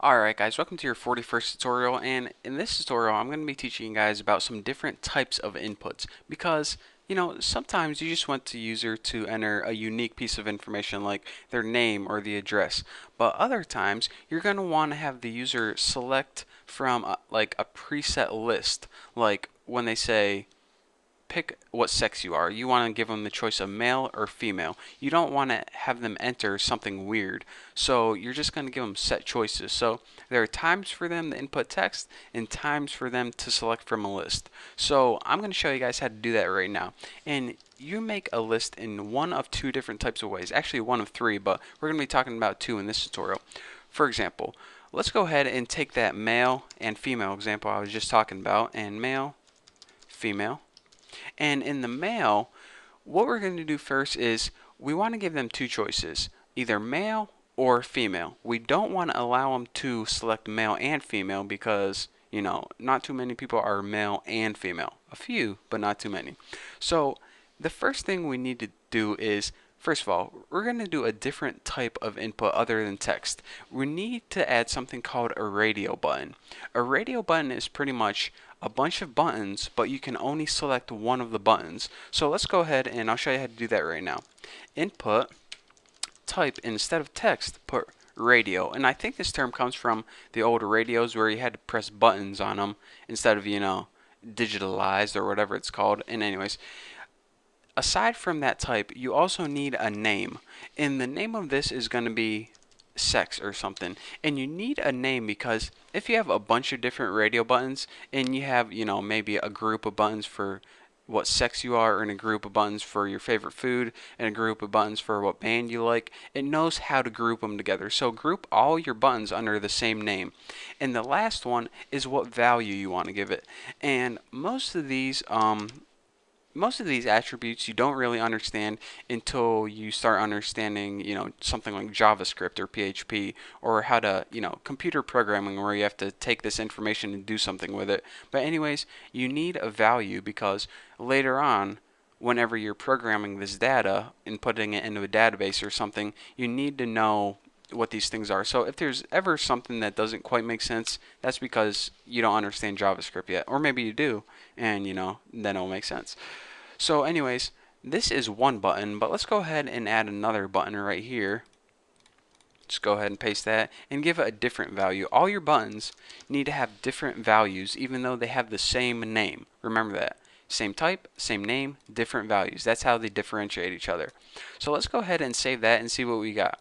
Alright guys, welcome to your 41st tutorial, and in this tutorial I'm going to be teaching you guys about some different types of inputs because sometimes you just want the user to enter a unique piece of information like their name or the address, but other times you're going to want to have the user select from like a preset list, like when they say pick what sex you are. You want to give them the choice of male or female. You don't want to have them enter something weird. So you're just going to give them set choices. So there are times for them to input text and times for them to select from a list. So I'm going to show you guys how to do that right now. And you make a list in one of two different types of ways. Actually one of three, but we're going to be talking about two in this tutorial. For example, let's go ahead and take that male and female example I was just talking about, and male, female. And in the male, what we're going to do first is we want to give them two choices, either male or female. We don't want to allow them to select male and female because, not too many people are male and female. A few, but not too many. So the first thing we need to do is, first of all, we're going to do a different type of input other than text. We need to add something called a radio button. A radio button is pretty much a bunch of buttons, but you can only select one of the buttons. So let's go ahead and I'll show you how to do that right now. Input, type, instead of text, put radio. And I think this term comes from the old radios where you had to press buttons on them instead of, digitalized or whatever it's called. And anyways, aside from that type, you also need a name. And the name of this is going to be sex or something. And you need a name because if you have a bunch of different radio buttons and you have, maybe a group of buttons for what sex you are, and a group of buttons for your favorite food, and a group of buttons for what band you like, it knows how to group them together. So group all your buttons under the same name. And the last one is what value you want to give it. And most of these attributes you don't really understand until you start understanding, something like JavaScript or PHP, or how to, computer programming where you have to take this information and do something with it. But anyways, you need a value because later on, whenever you're programming this data and putting it into a database or something, you need to know what these things are. So if there's ever something that doesn't quite make sense, that's because you don't understand JavaScript yet. Or maybe you do, and then it'll make sense. So anyways, this is one button, but let's go ahead and add another button right here. Just go ahead and paste that and give it a different value. All your buttons need to have different values even though they have the same name. Remember that. Same type, same name, different values. That's how they differentiate each other. So let's go ahead and save that and see what we got.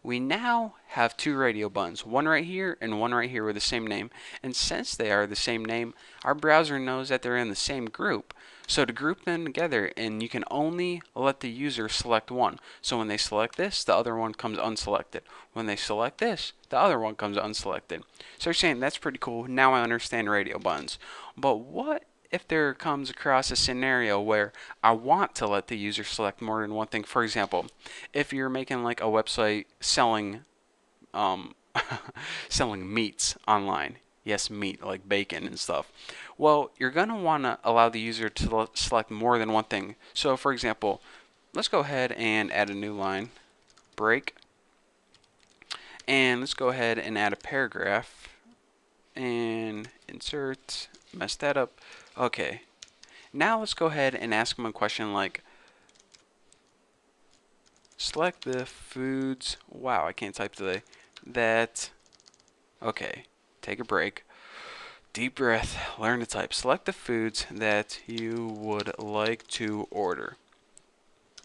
We now have two radio buttons, one right here and one right here with the same name. And since they are the same name, our browser knows that they're in the same group. So to group them together, and you can only let the user select one. So when they select this, the other one comes unselected. When they select this, the other one comes unselected. So you're saying that's pretty cool. Now I understand radio buttons. But what if there comes across a scenario where I want to let the user select more than one thing? For example, if you're making like a website selling selling meats online. Yes, meat, like bacon and stuff. Well, you're going to want to allow the user to select more than one thing. So for example, let's go ahead and add a new line, break, and let's go ahead and add a paragraph and insert, mess that up. Okay, now let's go ahead and ask them a question like, select the foods, wow, I can't type today, okay, take a break, deep breath, learn to type, select the foods that you would like to order.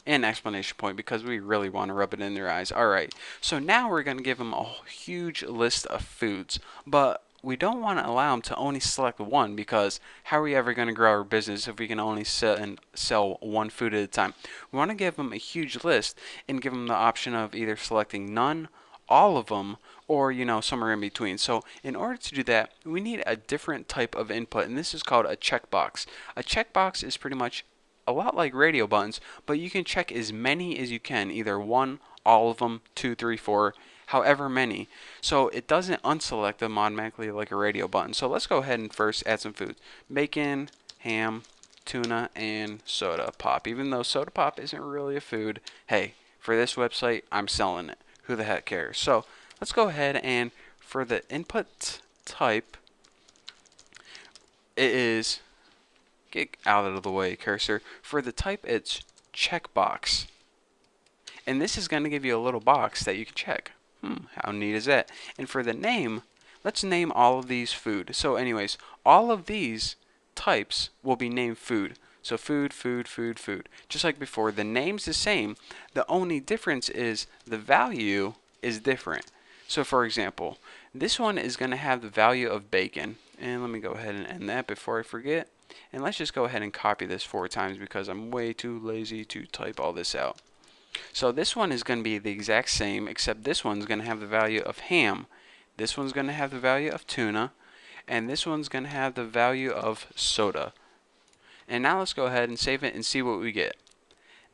And exclamation point because we really want to rub it in their eyes. Alright, so now we're going to give them a huge list of foods, but we don't want to allow them to only select one because how are we ever going to grow our business if we can only sell one food at a time? We want to give them a huge list and give them the option of either selecting none, all of them, or somewhere in between. So in order to do that, we need a different type of input, and this is called a checkbox. A checkbox is pretty much a lot like radio buttons, but you can check as many as you can, either one, all of them, 2, 3, 4, however many. So it doesn't unselect them automatically like a radio button. So let's go ahead and first add some food. Bacon, ham, tuna, and soda pop. Even though soda pop isn't really a food, hey, for this website, I'm selling it. Who the heck cares? So let's go ahead and for the input type, it is, get out of the way, cursor. For the type, it's checkbox. And this is going to give you a little box that you can check. How neat is that? And for the name, let's name all of these food. So anyways, all of these types will be named food. So food, food, food, food. Just like before, the name's the same. The only difference is the value is different. So for example, this one is going to have the value of bacon. And let me go ahead and end that before I forget. And let's just go ahead and copy this 4 times because I'm way too lazy to type all this out. So this one is going to be the exact same, except this one's going to have the value of ham. This one's going to have the value of tuna. And this one's going to have the value of soda. And now let's go ahead and save it and see what we get.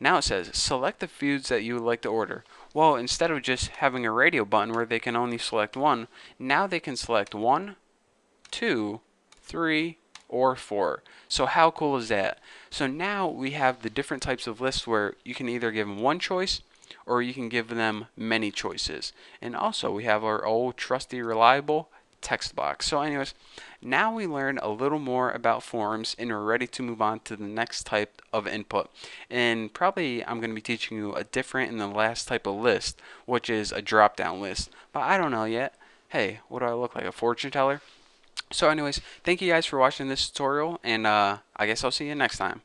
Now it says, select the foods that you would like to order. Well, instead of just having a radio button where they can only select one, now they can select 1, 2, 3, or 4. So how cool is that? So now we have the different types of lists where you can either give them one choice or you can give them many choices. And also we have our old trusty reliable text box. So anyways, now we learn a little more about forms and we're ready to move on to the next type of input. And probably I'm going to be teaching you a different and the last type of list, which is a drop down list. But I don't know yet. Hey, what do I look like, a fortune teller? So anyways, thank you guys for watching this tutorial, and I guess I'll see you next time.